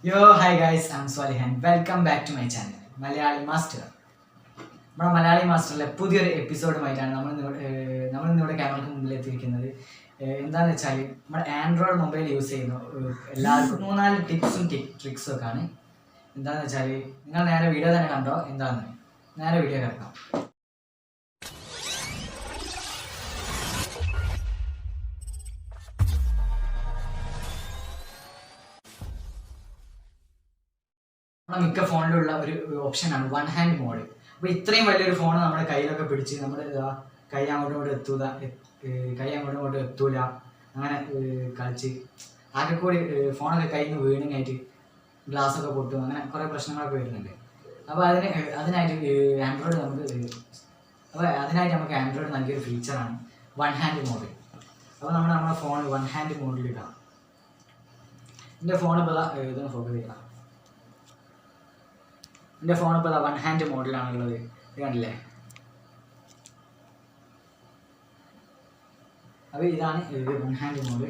Yo, hi guys, I'm Swali and welcome back to my channel, Malayali Master. നമ്മുടെ മലയാളി മാസ്റ്ററിലെ പുതിയൊരു എപ്പിസോഡുമായിട്ടാണ് നമ്മളിന്നിവിടെ ക്യാമറയ്ക്ക് മുമ്പിലെത്തിയിരിക്കുന്നത്. എന്താണെന്ന് വെച്ചാൽ നമ്മുടെ ആൻഡ്രോയിഡ് മൊബൈൽ യൂസ് ചെയ്യുന്ന എല്ലാവർക്കും മൂന്നാല് ടിപ്സും ട്രിക്സും ഒക്കെ ആണ്. എന്താണെന്ന് വെച്ചാൽ നിങ്ങൾ നേരെ വീഡിയോ തന്നെ കണ്ടോ, എന്താണെന്ന് നേരെ വീഡിയോ കിടക്കാം. നമ്മുടെ മിക്ക ഫോണിലുള്ള ഒരു ഓപ്ഷനാണ് വൺ ഹാൻഡ് മോഡ്. അപ്പോൾ ഇത്രയും വലിയൊരു ഫോൺ നമ്മുടെ കയ്യിലൊക്കെ പിടിച്ച് നമ്മുടെ കൈ അങ്ങോട്ടും ഇങ്ങോട്ടും എത്തൂല അങ്ങനെ കളിച്ച് ആകെ കൂടി ഫോണൊക്കെ കയ്യിൽ നിന്ന് വീണിങ്ങായിട്ട് ഗ്ലാസ്സൊക്കെ പൊട്ടും, അങ്ങനെ കുറേ പ്രശ്നങ്ങളൊക്കെ വരുന്നുണ്ട്. അപ്പോൾ അതിനായിട്ട് നമുക്ക് ആൻഡ്രോയിഡ് നൽകിയൊരു ഫീച്ചറാണ് വൺ ഹാൻഡ് മോഡ്. അപ്പോൾ നമ്മുടെ ഫോൺ വൺ ഹാൻഡ് മോഡിലിടാം. എൻ്റെ ഫോൺ ഇപ്പോൾ ഇതൊന്ന് ഫോക്കസ് ചെയ്യണം. എൻ്റെ ഫോൺ ഇപ്പോൾ വൺ ഹാൻഡ് മോഡിലാണുള്ളത്, ഇത് കണ്ടില്ലേ? അപ്പോൾ ഇതാണ് വൺ ഹാൻഡ് മോഡ്.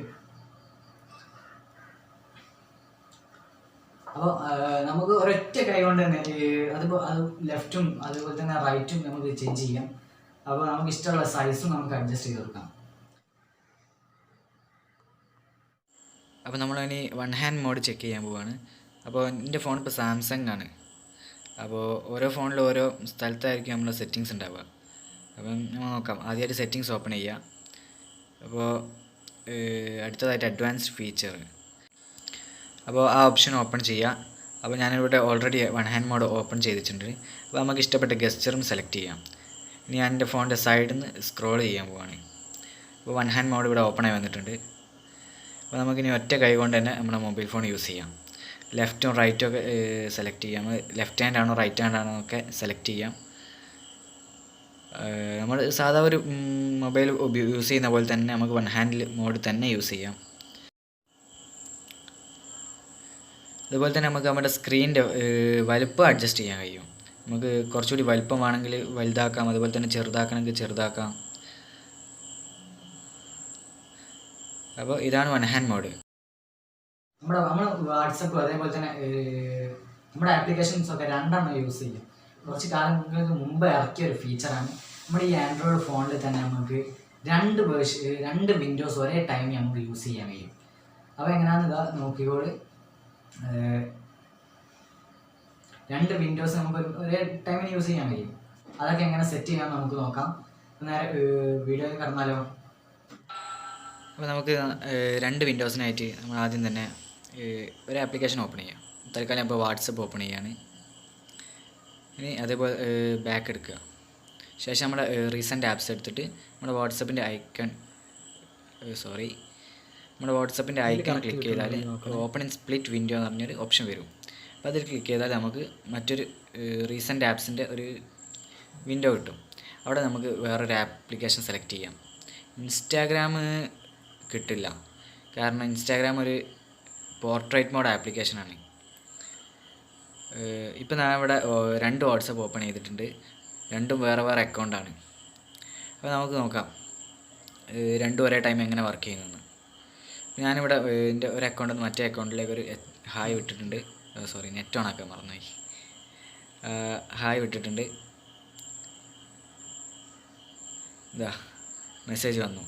അപ്പോൾ നമുക്ക് ഒരൊറ്റ കൈ കൊണ്ട് തന്നെ അത് ലെഫ്റ്റും അതുപോലെ തന്നെ റൈറ്റും നമുക്ക് ചേഞ്ച് ചെയ്യാം. അപ്പോൾ നമുക്ക് ഇഷ്ടമുള്ള സൈസും നമുക്ക് അഡ്ജസ്റ്റ് ചെയ്ത് കൊടുക്കാം. അപ്പോൾ നമ്മളിനി വൺ ഹാൻഡ് മോഡ് ചെക്ക് ചെയ്യാൻ പോവുകയാണ്. അപ്പോൾ എൻ്റെ ഫോൺ ഇപ്പോൾ സാംസങ് ആണ്. അപ്പോൾ ഓരോ ഫോണിലും ഓരോ സ്ഥലത്തായിരിക്കും നമ്മൾ സെറ്റിങ്സ് ഉണ്ടാവുക. അപ്പം നമ്മൾ നോക്കാം. ആദ്യമായിട്ട് സെറ്റിങ്സ് ഓപ്പൺ ചെയ്യുക. അപ്പോൾ അടുത്തതായിട്ട് അഡ്വാൻസ്ഡ് ഫീച്ചർ, അപ്പോൾ ആ ഓപ്ഷൻ ഓപ്പൺ ചെയ്യുക. അപ്പോൾ ഞാനിവിടെ already one hand mode open ചെയ്തിട്ടുണ്ട്. അപ്പോൾ നമുക്ക് ഇഷ്ടപ്പെട്ട ഗസ്റ്ററും സെലക്ട് ചെയ്യാം. ഇനി ഞാൻ എൻ്റെ ഫോണിൻ്റെ സൈഡിൽ നിന്ന് സ്ക്രോൾ ചെയ്യാൻ പോവുകയാണ്. അപ്പോൾ വൺ ഹാൻഡ് മോഡ് ഇവിടെ ഓപ്പൺ ആയി വന്നിട്ടുണ്ട്. അപ്പോൾ നമുക്കിനി ഒറ്റ കൈ കൊണ്ട് തന്നെ നമ്മുടെ മൊബൈൽ ഫോൺ യൂസ് ചെയ്യാം. ലെഫ്റ്റും റൈറ്റും ഒക്കെ സെലക്ട് ചെയ്യാം. ലെഫ്റ്റ് ഹാൻഡ് ആണോ റൈറ്റ് ഹാൻഡ് ആണോ ഒക്കെ സെലക്ട് ചെയ്യാം. നമ്മൾ സാധാ ഒരു മൊബൈൽ യൂസ് ചെയ്യുന്ന പോലെ തന്നെ നമുക്ക് വൺ ഹാൻഡിൽ മോഡ് തന്നെ യൂസ് ചെയ്യാം. അതുപോലെ തന്നെ നമുക്ക് നമ്മുടെ സ്ക്രീനിൻ്റെ വലുപ്പം അഡ്ജസ്റ്റ് ചെയ്യാൻ കഴിയും. നമുക്ക് കുറച്ചുകൂടി വലുപ്പം വേണമെങ്കിൽ വലുതാക്കാം, അതുപോലെ തന്നെ ചെറുതാക്കണമെങ്കിൽ ചെറുതാക്കാം. അപ്പോൾ ഇതാണ് വൺ ഹാൻഡ് മോഡ്. നമ്മൾ വാട്സപ്പ് അതേപോലെ തന്നെ നമ്മുടെ ആപ്ലിക്കേഷൻസ് ഒക്കെ രണ്ടെണ്ണം യൂസ് ചെയ്യും. കുറച്ച് കാലങ്ങൾക്ക് മുമ്പ് ഇറക്കിയ ഒരു ഫീച്ചറാണ്. നമ്മുടെ ഈ ആൻഡ്രോയിഡ് ഫോണിൽ തന്നെ നമുക്ക് രണ്ട് വിൻഡോസ് ഒരേ ടൈമിൽ നമുക്ക് യൂസ് ചെയ്യാൻ കഴിയും. അപ്പോൾ എങ്ങനെയാണെന്ന് ഇതാ നോക്കിക്കോള്. രണ്ട് വിൻഡോസ് നമുക്ക് ഒരേ ടൈമിൽ യൂസ് ചെയ്യാൻ കഴിയും. അതൊക്കെ എങ്ങനെ സെറ്റ് ചെയ്യാൻ നമുക്ക് നോക്കാം. നേരെ വീഡിയോയിൽ കടന്നാലോ. അപ്പോൾ നമുക്ക് രണ്ട് വിൻഡോസിനായിട്ട് നമ്മൾ ആദ്യം തന്നെ ഒരു ആപ്ലിക്കേഷൻ ഓപ്പൺ ചെയ്യാം. തൽക്കാലം ഇപ്പോൾ വാട്സപ്പ് ഓപ്പൺ ചെയ്യാണ്. ഇനി അതേപോലെ ബാക്ക് എടുക്കുക. ശേഷം നമ്മുടെ റീസെൻ്റ് ആപ്സ് എടുത്തിട്ട് നമ്മുടെ വാട്സപ്പിൻ്റെ ഐക്കൺ ക്ലിക്ക് ചെയ്താൽ ഓപ്പൺ ഇൻ സ്പ്ലിറ്റ് വിൻഡോ എന്ന് പറഞ്ഞൊരു ഓപ്ഷൻ വരും. അപ്പോൾ അതിൽ ക്ലിക്ക് ചെയ്താൽ നമുക്ക് മറ്റൊരു റീസെൻ്റ് ആപ്സിൻ്റെ ഒരു വിൻഡോ കിട്ടും. അവിടെ നമുക്ക് വേറൊരു ആപ്ലിക്കേഷൻ സെലക്ട് ചെയ്യാം. ഇൻസ്റ്റാഗ്രാം കിട്ടില്ല, കാരണം ഇൻസ്റ്റാഗ്രാം ഒരു പോർട്രേറ്റ് മോഡ് ആപ്ലിക്കേഷനാണ്. ഇപ്പോൾ ഞാൻ ഇവിടെ രണ്ട് വാട്സപ്പ് ഓപ്പൺ ചെയ്തിട്ടുണ്ട്. രണ്ടും വേറെ വേറെ അക്കൗണ്ടാണ്. അപ്പോൾ നമുക്ക് നോക്കാം രണ്ടും ഒരേ ടൈം എങ്ങനെ വർക്ക് ചെയ്യുന്നതെന്ന്. ഞാനിവിടെ എൻ്റെ ഒരു അക്കൗണ്ടിൽ നിന്ന് മറ്റേ അക്കൗണ്ടിലേക്ക് ഒരു ഹായ് വിട്ടിട്ടുണ്ട്. സോറി, നെറ്റ് ഓൺ ആക്കാൻ മറന്നുപോയി. ഹായ് വിട്ടിട്ടുണ്ട്. ഇതാ മെസ്സേജ് വന്നു.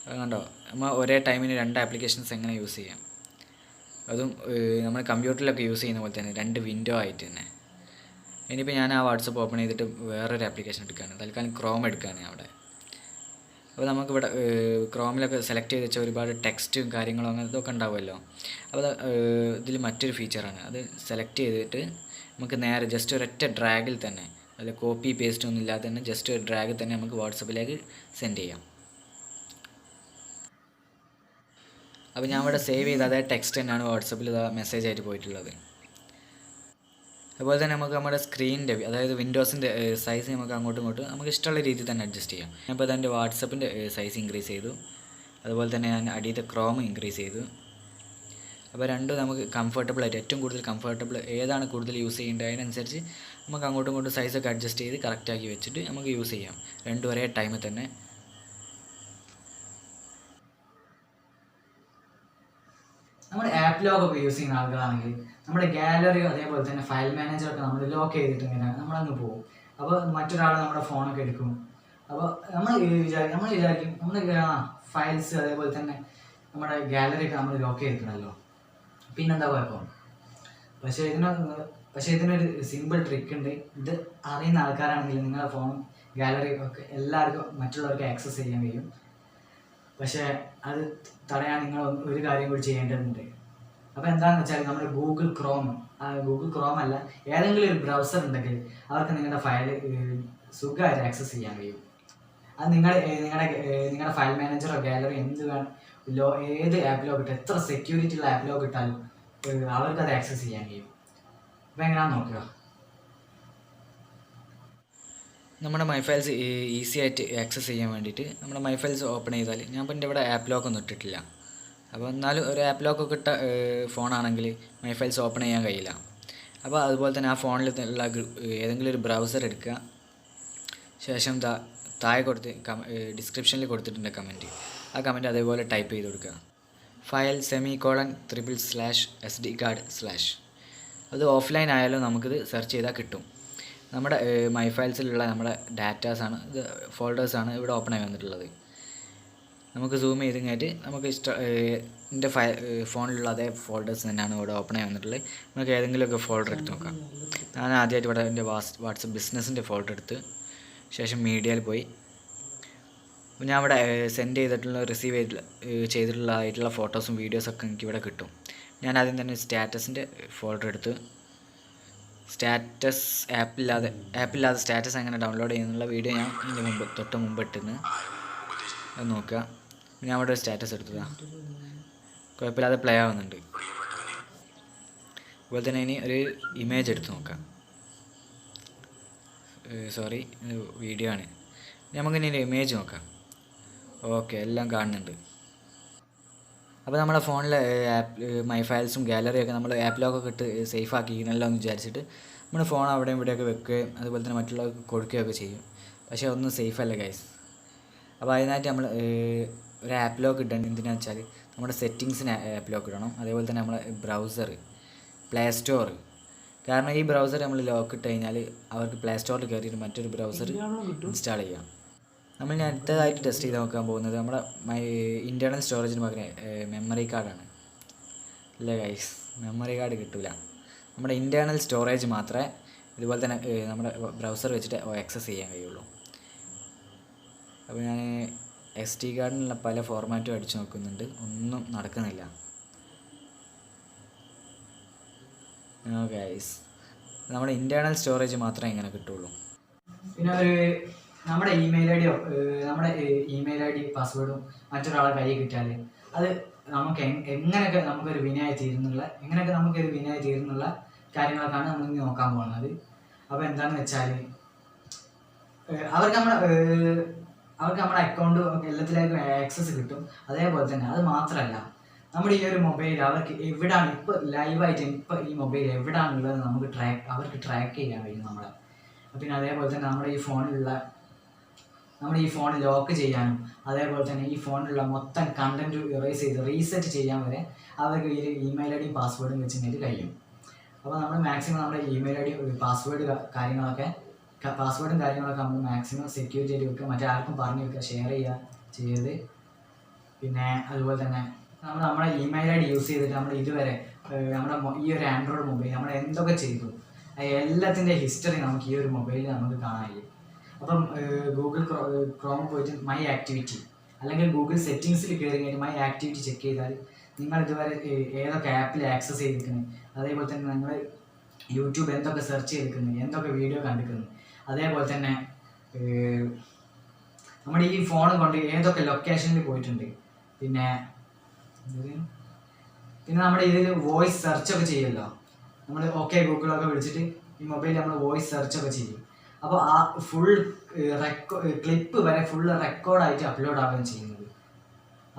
അത് കണ്ടോ, നമ്മൾ ഒരേ ടൈമിന് രണ്ട് ആപ്ലിക്കേഷൻസ് എങ്ങനെ യൂസ് ചെയ്യാം. അതും നമ്മൾ കമ്പ്യൂട്ടറിലൊക്കെ യൂസ് ചെയ്യുന്ന പോലെ തന്നെ രണ്ട് വിൻഡോ ആയിട്ട് തന്നെ. ഇനിയിപ്പോൾ ഞാൻ ആ വാട്സപ്പ് ഓപ്പൺ ചെയ്തിട്ട് വേറൊരു ആപ്ലിക്കേഷൻ എടുക്കുകയാണ്. തൽക്കാലം ക്രോം എടുക്കുകയാണ് അവിടെ. അപ്പോൾ നമുക്കിവിടെ ക്രോമിലൊക്കെ സെലക്ട് ചെയ്ത് വെച്ചാൽ ഒരുപാട് ടെക്സ്റ്റും കാര്യങ്ങളും അങ്ങനത്തൊക്കെ ഉണ്ടാവുമല്ലോ. അപ്പോൾ ഇതിൽ മറ്റൊരു ഫീച്ചറാണ്. അത് സെലക്ട് ചെയ്തിട്ട് നമുക്ക് നേരെ ജസ്റ്റ് ഒരൊറ്റ ഡ്രാഗിൽ തന്നെ, അതിൽ കോപ്പി പേസ്റ്റ് ഒന്നും ഇല്ലാതെ തന്നെ ജസ്റ്റ് ഒരു ഡ്രാഗിൽ തന്നെ നമുക്ക് വാട്സപ്പിലേക്ക് സെൻഡ് ചെയ്യാം. അപ്പോൾ ഞാൻ ഇവിടെ സേവ് ചെയ്ത് അതേ ടെക്സ്റ്റ് തന്നെയാണ് വാട്സപ്പിൽ മെസ്സേജ് ആയിട്ട് പോയിട്ടുള്ളത്. അതുപോലെ തന്നെ നമുക്ക് നമ്മുടെ സ്ക്രീനിൻ്റെ, അതായത് വിൻഡോസിൻ്റെ സൈസ് നമുക്ക് അങ്ങോട്ടും ഇങ്ങോട്ടും നമുക്ക് ഇഷ്ടമുള്ള രീതിയിൽ തന്നെ അഡ്ജസ്റ്റ് ചെയ്യാം. ഞാനിപ്പോൾ അതെൻ്റെ വാട്സപ്പിൻ്റെ സൈസ് ഇൻക്രീസ് ചെയ്തു. അതുപോലെ തന്നെ ഞാൻ അടിയത്തെ ക്രോം ഇൻക്രീസ് ചെയ്തു. അപ്പോൾ രണ്ടും നമുക്ക് കംഫർട്ടബിളായിട്ട്, ഏറ്റവും കൂടുതൽ കംഫർട്ടബിൾ ഏതാണ് കൂടുതൽ യൂസ് ചെയ്യേണ്ടത് അതിനനുസരിച്ച് നമുക്ക് അങ്ങോട്ടും ഇങ്ങോട്ടും സൈസൊക്കെ അഡ്ജസ്റ്റ് ചെയ്ത് കറക്റ്റാക്കി വെച്ചിട്ട് നമുക്ക് യൂസ് ചെയ്യാം. രണ്ടും ഒരേ ടൈമിൽ തന്നെ. നമ്മുടെ ലോക്ക് ഒക്കെ യൂസ് ചെയ്യുന്ന ആളുകളാണെങ്കിൽ നമ്മുടെ ഗാലറിയോ അതേപോലെ തന്നെ ഫയൽ മാനേജറൊക്കെ നമ്മൾ ലോക്ക് ചെയ്തിട്ട് ഇങ്ങനെ നമ്മളങ്ങ് പോകും. അപ്പോൾ മറ്റൊരാൾ നമ്മുടെ ഫോണൊക്കെ എടുക്കും. അപ്പോൾ നമ്മൾ വിചാരിക്കും നമ്മൾ ഫയൽസ് അതേപോലെ തന്നെ നമ്മുടെ ഗാലറിയൊക്കെ നമ്മൾ ലോക്ക് ചെയ്തിട്ടുണ്ടല്ലോ, പിന്നെന്താ കുഴപ്പം? പക്ഷേ ഇതിനൊരു സിമ്പിൾ ട്രിക്ക് ഉണ്ട്. ഇത് അറിയുന്ന ആൾക്കാരാണെങ്കിൽ നിങ്ങളുടെ ഫോണും ഗാലറി ഒക്കെ എല്ലാവർക്കും മറ്റുള്ളവർക്ക് ആക്സസ് ചെയ്യാൻ കഴിയും. പക്ഷേ അത് തടയാൻ നിങ്ങൾ ഒരു കാര്യം കൂടി ചെയ്യേണ്ടതുണ്ട്. അപ്പോൾ എന്താണെന്ന് വെച്ചാൽ നമ്മുടെ ഗൂഗിൾ ക്രോം അല്ല, ഏതെങ്കിലും ഒരു ബ്രൗസർ ഉണ്ടെങ്കിൽ അവർക്ക് നിങ്ങളുടെ ഫയൽ സുഖമായിട്ട് ആക്സസ് ചെയ്യാൻ കഴിയും. അത് നിങ്ങളുടെ ഫയൽ മാനേജറോ ഗാലറി ഏത് ആപ്പിലോ കിട്ടും, എത്ര സെക്യൂരിറ്റി ഉള്ള ആപ്പിലോ കിട്ടാലും അവർക്കത് ആക്സസ് ചെയ്യാൻ കഴിയും. അപ്പോൾ എങ്ങനെയാണെന്ന് നോക്കുക. നമ്മുടെ മൈ ഫയൽസ് ഈസി ആയിട്ട് ആക്സസ് ചെയ്യാൻ വേണ്ടിയിട്ട് നമ്മുടെ മൈ ഫയൽസ് ഓപ്പൺ ചെയ്താൽ, ഞാൻ ഇപ്പോൾ എൻ്റെ ഇവിടെ ആപ്പ് ലോക്ക് ഒന്നും ഇട്ടിട്ടില്ല. അപ്പോൾ എന്നാലും ഒരു ആപ്പ് ലോക്കൊക്കെ ഇട്ട ഫോണാണെങ്കിൽ മൈ ഫയൽസ് ഓപ്പൺ ചെയ്യാൻ കഴിയില്ല. അപ്പോൾ അതുപോലെ തന്നെ ആ ഫോണിൽ ഉള്ള ഏതെങ്കിലും ഒരു ബ്രൗസർ എടുക്കുക. ശേഷം താഴെ ഡിസ്ക്രിപ്ഷനിൽ കൊടുത്തിട്ടുണ്ട് കമൻറ്റ്. ആ കമൻറ്റ് അതേപോലെ ടൈപ്പ് ചെയ്ത് കൊടുക്കുക. File //sd card/. അത് ഓഫ്ലൈൻ ആയാലും നമുക്കിത് സെർച്ച് ചെയ്താൽ കിട്ടും. നമ്മുടെ മൈ ഫയൽസിലുള്ള നമ്മുടെ ഡാറ്റാസാണ്, ഇത് ഫോൾഡേഴ്സാണ് ഇവിടെ ഓപ്പൺ ആയി വന്നിട്ടുള്ളത്. നമുക്ക് സൂം ചെയ്ത് കഴിഞ്ഞിട്ട് നമുക്ക് എൻ്റെ ഫോണിലുള്ള അതേ ഫോൾഡേഴ്സ് തന്നെയാണ് ഇവിടെ ഓപ്പൺ ആയി വന്നിട്ടുള്ളത്. നമുക്ക് ഏതെങ്കിലുമൊക്കെ ഫോൾഡർ എടുത്ത് നോക്കാം. ഞാൻ ആദ്യമായിട്ട് ഇവിടെ എൻ്റെ വാട്സപ്പ് ബിസിനസ്സിൻ്റെ ഫോൾഡർ എടുത്ത് ശേഷം മീഡിയയിൽ പോയി ഞാൻ ഇവിടെ സെൻഡ് ചെയ്തിട്ടുള്ള റിസീവ് ചെയ്തിട്ടുള്ള ഫോട്ടോസും വീഡിയോസൊക്കെ എനിക്കിവിടെ കിട്ടും. ഞാൻ ആദ്യം തന്നെ സ്റ്റാറ്റസിൻ്റെ ഫോൾഡർ എടുത്ത് സ്റ്റാറ്റസ് ആപ്പില്ലാതെ സ്റ്റാറ്റസ് എങ്ങനെ ഡൗൺലോഡ് ചെയ്യുന്നുള്ള വീഡിയോ ഞാൻ തൊട്ട് മുമ്പ് ഇട്ടിരുന്നു, അത് നോക്കുക. ഞാൻ അവിടെ ഒരു സ്റ്റാറ്റസ് എടുത്തതാണ്, കുഴപ്പമില്ലാതെ പ്ലേ ആവുന്നുണ്ട്. അതുപോലെ തന്നെ ഇനി ഒരു ഇമേജ് എടുത്ത് നോക്കാം. വീഡിയോ ആണ്. നമുക്കിനി ഒരു ഇമേജ് നോക്കാം. ഓക്കെ, എല്ലാം കാണുന്നുണ്ട്. അപ്പോൾ നമ്മുടെ ഫോണിലെ മൈ ഫയൽസും ഗാലറിയൊക്കെ നമ്മൾ ആപ്പ് ലോക്കൊക്കെ ഇട്ട് സേഫ് ആക്കിയിരുന്നല്ലോ എന്ന് വിചാരിച്ചിട്ട് നമ്മുടെ ഫോൺ അവിടെയും ഇവിടെയൊക്കെ വെക്കുകയും അതുപോലെ തന്നെ മറ്റുള്ളവർക്ക് കൊടുക്കുകയൊക്കെ ചെയ്യും. പക്ഷേ ഒന്നും സേഫ് അല്ല ഗൈസ്. അപ്പോൾ അതിനായിട്ട് നമ്മൾ ഒരു ആപ്പ് ലോക്ക് ഇടണം. എന്തിനാണെന്ന് വെച്ചാൽ നമ്മുടെ സെറ്റിങ്സിന് ആപ്പ് ലോക്ക് ഇടണം. അതേപോലെ തന്നെ നമ്മളെ ബ്രൗസർ, പ്ലേ സ്റ്റോർ. കാരണം ഈ ബ്രൗസർ നമ്മൾ ലോക്ക് ഇട്ട് കഴിഞ്ഞാൽ അവർക്ക് പ്ലേ സ്റ്റോറിൽ കയറിയിട്ട് മറ്റൊരു ബ്രൗസർ ഇൻസ്റ്റാൾ ചെയ്യാം. നമ്മൾ ഞാൻ അടുത്തതായിട്ട് ടെസ്റ്റ് ചെയ്ത് നോക്കാൻ പോകുന്നത് നമ്മുടെ ഇൻറ്റേർണൽ സ്റ്റോറേജിന് പകരം മെമ്മറി കാർഡാണ്. ഇല്ല ഗൈസ്, മെമ്മറി കാർഡ് കിട്ടില്ല. നമ്മുടെ ഇൻറ്റേർണൽ സ്റ്റോറേജ് മാത്രമേ ഇതുപോലെ തന്നെ നമ്മുടെ ബ്രൗസർ വെച്ചിട്ട് ആക്സസ് ചെയ്യാൻ കഴിയുള്ളൂ. അപ്പോൾ ഞാൻ SD കാർഡിനുള്ള പല ഫോർമാറ്റും അടിച്ചു നോക്കുന്നുണ്ട്, ഒന്നും നടക്കുന്നില്ല. ഗൈസ്, നമ്മുടെ ഇൻറ്റേർണൽ സ്റ്റോറേജ് മാത്രമേ ഇങ്ങനെ കിട്ടുള്ളൂ. പിന്നെ നമ്മുടെ ഇമെയിൽ ഐ ഡി പാസ്വേഡും മറ്റൊരാളെ കയ്യിൽ കിട്ടിയാൽ അത് നമുക്ക് എങ്ങനെയൊക്കെ നമുക്കൊരു വിനയായി തീരുന്നുള്ള കാര്യങ്ങളൊക്കെയാണ് നമ്മൾ ഇനി നോക്കാൻ പോകുന്നത്. അപ്പോൾ എന്താണെന്ന് വെച്ചാൽ അവർക്ക് നമ്മുടെ അക്കൗണ്ട് എല്ലാത്തിലേക്കും ആക്സസ് കിട്ടും. അതേപോലെ തന്നെ അത് മാത്രമല്ല, നമ്മുടെ ഈ ഒരു മൊബൈൽ അവർക്ക് എവിടെയാണ് ഇപ്പോൾ ലൈവായിട്ട് ഈ മൊബൈൽ എവിടെയാണുള്ളത് അവർക്ക് ട്രാക്ക് ചെയ്യാൻ കഴിയും നമ്മളെ. പിന്നെ അതേപോലെ തന്നെ നമ്മുടെ ഈ ഫോൺ ലോക്ക് ചെയ്യാനും അതേപോലെ തന്നെ ഈ ഫോണിലുള്ള മൊത്തം കണ്ടന്റ് ഇറേസ് ചെയ്ത് റീസെറ്റ് ചെയ്യാൻ വരെ അവർക്ക് ഈ ഇമെയിൽ ഐ ഡിയും പാസ്വേഡും വെച്ചിട്ട് കഴിയും. അപ്പോൾ നമ്മൾ മാക്സിമം നമ്മുടെ ഇമെയിൽ ഐ ഡി പാസ്വേഡും കാര്യങ്ങളൊക്കെ നമ്മൾ മാക്സിമം സെക്യൂർ ചെയ്ത് വെക്കുക. മറ്റാർക്കും പറഞ്ഞു വെക്കുക, ഷെയർ ചെയ്യരുത്. പിന്നെ അതുപോലെ തന്നെ നമ്മുടെ ഇമെയിൽ ഐ ഡി യൂസ് ചെയ്തിട്ട് നമ്മൾ ഇതുവരെ നമ്മുടെ ഈ ഒരു ആൻഡ്രോയിഡ് മൊബൈൽ നമ്മൾ എന്തൊക്കെ ചെയ്തു എല്ലാത്തിൻ്റെ ഹിസ്റ്ററി നമുക്ക് ഈ ഒരു മൊബൈലിൽ നമുക്ക് കാണാൻ കഴിയും. അപ്പം ഗൂഗിൾ ക്രോം പോയിട്ട് മൈ ആക്ടിവിറ്റി അല്ലെങ്കിൽ ഗൂഗിൾ സെറ്റിങ്സിൽ കയറി കഴിഞ്ഞാൽ മൈ ആക്ടിവിറ്റി ചെക്ക് ചെയ്താൽ നിങ്ങൾ ഇതുവരെ ഏതൊക്കെ ആപ്പിൽ ആക്സസ് ചെയ്തിരിക്കുന്നത്, അതേപോലെ തന്നെ നിങ്ങൾ യൂട്യൂബ് എന്തൊക്കെ സെർച്ച് ചെയ്തിരിക്കുന്നത്, എന്തൊക്കെ വീഡിയോ കണ്ടിരിക്കുന്നത്, അതേപോലെ തന്നെ നമ്മുടെ ഈ ഫോൺ കൊണ്ട് ഏതൊക്കെ ലൊക്കേഷനിൽ പോയിട്ടുണ്ട്. പിന്നെ നമ്മുടെ ഇതിൽ വോയിസ് സെർച്ചൊക്കെ ചെയ്യുമല്ലോ, നമ്മൾ ഗൂഗിളൊക്കെ വിളിച്ചിട്ട് ഈ മൊബൈലിൽ നമ്മൾ വോയിസ് സെർച്ചൊക്കെ ചെയ്യും. അപ്പോൾ ആ ഫുൾ ക്ലിപ്പ് വരെ ഫുൾ റെക്കോർഡായിട്ട് അപ്ലോഡ് ആവുകയും ചെയ്യുന്നത്.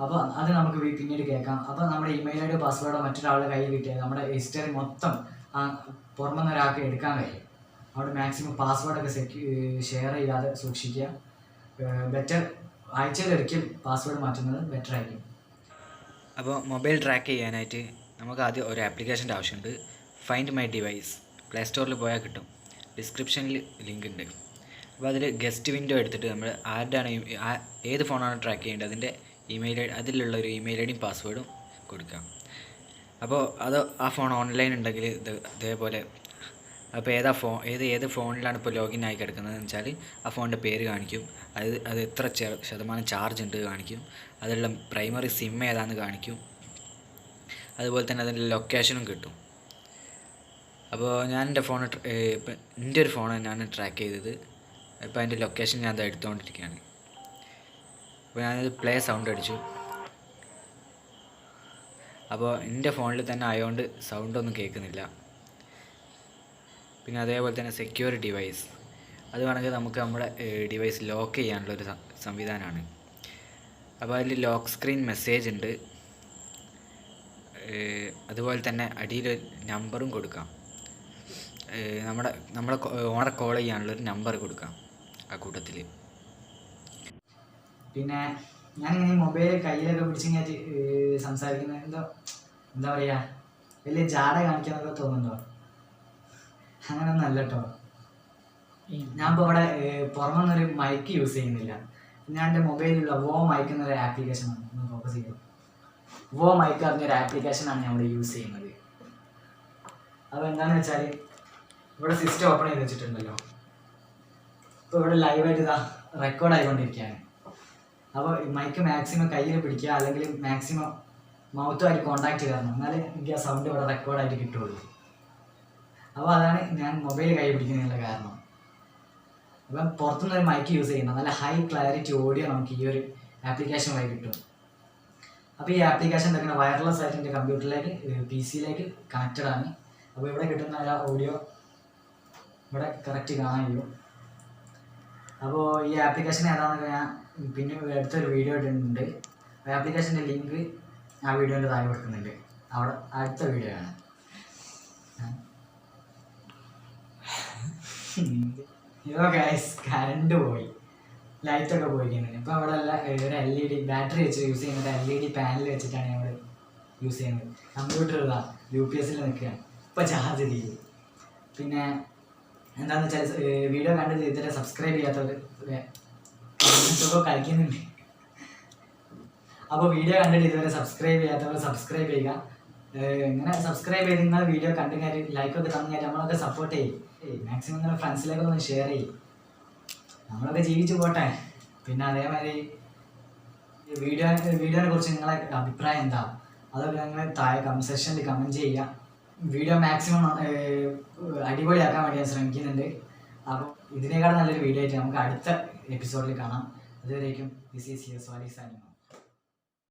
അപ്പോൾ അത് നമുക്ക് പിന്നീട് കേൾക്കാം. അപ്പോൾ നമ്മുടെ ഇമെയിൽ ഐ ഡി പാസ്വേഡോ മറ്റൊരാളുടെ കയ്യിൽ കിട്ടിയാൽ നമ്മുടെ ഹിസ്റ്ററി മൊത്തം പുറമെ ഒരാൾക്ക് എടുക്കാൻ കഴിയും. അവിടെ മാക്സിമം പാസ്വേഡൊക്കെ ഷെയർ ചെയ്യാതെ സൂക്ഷിക്കുക. ബെറ്റർ ആഴ്ചയിൽ ഒരിക്കൽ പാസ്വേഡ് മാറ്റുന്നത് ബെറ്റർ ആയിരിക്കും. അപ്പോൾ മൊബൈൽ ട്രാക്ക് ചെയ്യാനായിട്ട് നമുക്ക് ആദ്യം ഒരു ആപ്ലിക്കേഷൻ്റെ ആവശ്യമുണ്ട്. ഫൈൻഡ് മൈ ഡിവൈസ് പ്ലേ സ്റ്റോറിൽ പോയാൽ കിട്ടും. ഡിസ്ക്രിപ്ഷനിൽ ലിങ്ക് ഉണ്ട്. അപ്പോൾ അതിൽ ഗസ്റ്റ് വിൻഡോ എടുത്തിട്ട് നമ്മൾ ആരുടെയാണ് ഏത് ഫോണാണ് ട്രാക്ക് ചെയ്യേണ്ടത് അതിൻ്റെ അതിലുള്ള ഒരു ഇമെയിൽ ഐ ഡിയും പാസ്വേഡും കൊടുക്കാം. അപ്പോൾ ആ ഫോൺ ഓൺലൈൻ ഉണ്ടെങ്കിൽ ഇതേപോലെ അപ്പോൾ ഏത് ഫോണിലാണ് ഇപ്പോൾ ലോഗിൻ ആയി കിടക്കുന്നതെന്ന് വെച്ചാൽ ആ ഫോണിൻ്റെ പേര് കാണിക്കും. അത് എത്ര ശതമാനം ചാർജ് ഉണ്ട് കാണിക്കും. അതിലുള്ള പ്രൈമറി സിം ഏതാണെന്ന് കാണിക്കും. അതുപോലെ തന്നെ അതിൻ്റെ ലൊക്കേഷനും കിട്ടും. അപ്പോൾ ഞാൻ എൻ്റെ ഒരു ഫോൺ ഞാൻ ട്രാക്ക് ചെയ്തത്. ഇപ്പോൾ അതിൻ്റെ ലൊക്കേഷൻ ഞാൻ അത് എടുത്തുകൊണ്ടിരിക്കുകയാണ്. അപ്പോൾ ഞാനത് പ്ലേ സൗണ്ട് അടിച്ചു. അപ്പോൾ എൻ്റെ ഫോണിൽ തന്നെ ആയതുകൊണ്ട് സൗണ്ടൊന്നും കേൾക്കുന്നില്ല. പിന്നെ അതേപോലെ തന്നെ സെക്യൂർ ഡിവൈസ് അത് വേണമെങ്കിൽ നമുക്ക് നമ്മുടെ ഡിവൈസ് ലോക്ക് ചെയ്യാനുള്ളൊരു സംവിധാനമാണ്. അപ്പോൾ അതിൽ ലോക്ക് സ്ക്രീൻ മെസ്സേജ് ഉണ്ട്. അതുപോലെ തന്നെ അടിയിൽ നമ്പറും കൊടുക്കാം. നമ്മളെ ഓണറെ കോൾ ചെയ്യാനുള്ളൊരു നമ്പർ കൊടുക്കാം ആ കൂട്ടത്തിൽ. പിന്നെ ഞാനിങ്ങനെ മൊബൈൽ കയ്യിലൊക്കെ പിടിച്ചിങ്ങനെ സംസാരിക്കുന്നത് എന്താ പറയുക, വലിയ ജാട കാണിക്കാന്നൊക്കെ തോന്നുന്നുണ്ടോ? അങ്ങനെയൊന്നും അല്ല കേട്ടോ. ഞാൻ ഇപ്പോൾ ഇവിടെ പുറമെന്നൊരു മൈക്ക് യൂസ് ചെയ്യുന്നില്ല. ഞാൻ എൻ്റെ മൊബൈലിലുള്ള മൈക്ക് എന്നൊരു ആപ്ലിക്കേഷനാണ്. ഒന്ന് ഫോക്കസ് ചെയ്തു. മൈക്ക് പറഞ്ഞൊരു ആപ്ലിക്കേഷനാണ് ഞാൻ ഇവിടെ യൂസ് ചെയ്യുന്നത്. അപ്പോൾ എന്താണെന്ന് വെച്ചാൽ ഇവിടെ സിസ്റ്റം ഓപ്പൺ ചെയ്ത് വെച്ചിട്ടുണ്ടല്ലോ. ഇപ്പോൾ ഇവിടെ ലൈവായിട്ട് റെക്കോർഡ് ആയിക്കൊണ്ടിരിക്കുകയാണ്. അപ്പോൾ മൈക്ക് മാക്സിമം കയ്യിൽ പിടിക്കുക, അല്ലെങ്കിൽ മാക്സിമം മൗത്തുമായിട്ട് കോൺടാക്ട് ചെയ്യണം, എന്നാലേ എനിക്ക് ആ സൗണ്ട് ഇവിടെ റെക്കോർഡായിട്ട് കിട്ടുള്ളൂ. അപ്പോൾ അതാണ് ഞാൻ മൊബൈൽ കൈ പിടിക്കുന്നതിനുള്ള കാരണം. അപ്പം പുറത്തുനിന്നൊരു മൈക്ക് യൂസ് ചെയ്യുന്നത് നല്ല ഹൈ ക്ലാരിറ്റി ഓഡിയോ നമുക്ക് ഈ ഒരു ആപ്ലിക്കേഷൻ വഴി കിട്ടും. അപ്പോൾ ഈ ആപ്ലിക്കേഷൻ എന്തൊക്കെയാണ് വയർലെസ് ആയിട്ട് എൻ്റെ കമ്പ്യൂട്ടറിലേക്ക് PC യിലേക്ക് കണക്റ്റഡ് ആണ്. അപ്പോൾ ഇവിടെ കിട്ടുന്ന ആ ഓഡിയോ ഇവിടെ കറക്റ്റ് കാണാൻ കഴിയും. അപ്പോൾ ഈ ആപ്ലിക്കേഷൻ ഏതാണെന്നൊക്കെ ഞാൻ പിന്നെ അടുത്തൊരു വീഡിയോ ഇടുന്നുണ്ട്. ആപ്ലിക്കേഷൻ്റെ ലിങ്ക് ആ വീഡിയോൻ്റെ താഴെ കൊടുക്കുന്നുണ്ട്. അവിടെ അടുത്ത വീഡിയോ ആണ്. കറണ്ട് പോയി, ലൈറ്റൊക്കെ പോയിരിക്കുന്നത്. ഇപ്പോൾ അവിടെ ഒരു LED ബാറ്ററി വെച്ച് യൂസ് ചെയ്യുന്നത്. LED പാനൽ വെച്ചിട്ടാണ് ഞങ്ങൾ യൂസ് ചെയ്യുന്നത്. കമ്പ്യൂട്ടർ UPS നിൽക്കുകയാണ്. ഇപ്പോൾ ചാർജ് ചെയ്യും. പിന്നെ എന്താണെന്ന് വെച്ചാൽ വീഡിയോ കണ്ട് ഇതുവരെ സബ്സ്ക്രൈബ് ചെയ്യാത്തവർ കളിക്കുന്നുണ്ട്. അപ്പോൾ വീഡിയോ കണ്ടിട്ട് ഇതുവരെ സബ്സ്ക്രൈബ് ചെയ്യാത്തവർ സബ്സ്ക്രൈബ് ചെയ്യുക. ഇങ്ങനെ സബ്സ്ക്രൈബ് ചെയ്ത് നിങ്ങൾ വീഡിയോ കണ്ടു കഴിഞ്ഞാൽ ലൈക്കൊക്കെ തന്നു കഴിഞ്ഞാൽ നമ്മളൊക്കെ സപ്പോർട്ട് ചെയ്യും. മാക്സിമം നിങ്ങളുടെ ഫ്രണ്ട്സിലേക്കൊക്കെ ഒന്ന് ഷെയർ ചെയ്യും. നമ്മളൊക്കെ ജീവിച്ചു പോട്ടെ. പിന്നെ അതേമാതിരി വീഡിയോനെ കുറിച്ച് നിങ്ങളെ അഭിപ്രായം എന്താ, അതൊക്കെ നിങ്ങൾ താഴെ കമൻറ്റ് സെക്ഷനിൽ കമൻറ്റ് ചെയ്യുക. വീഡിയോ മാക്സിമം അടിപൊളിയാക്കാൻ വേണ്ടി ഞാൻ ശ്രമിക്കുന്നുണ്ട്. അപ്പോൾ ഇതിനേക്കാളും നല്ലൊരു വീഡിയോ ആയിട്ട് നമുക്ക് അടുത്ത എപ്പിസോഡിൽ കാണാം. അതുവരേക്കും this is your Swali signing off.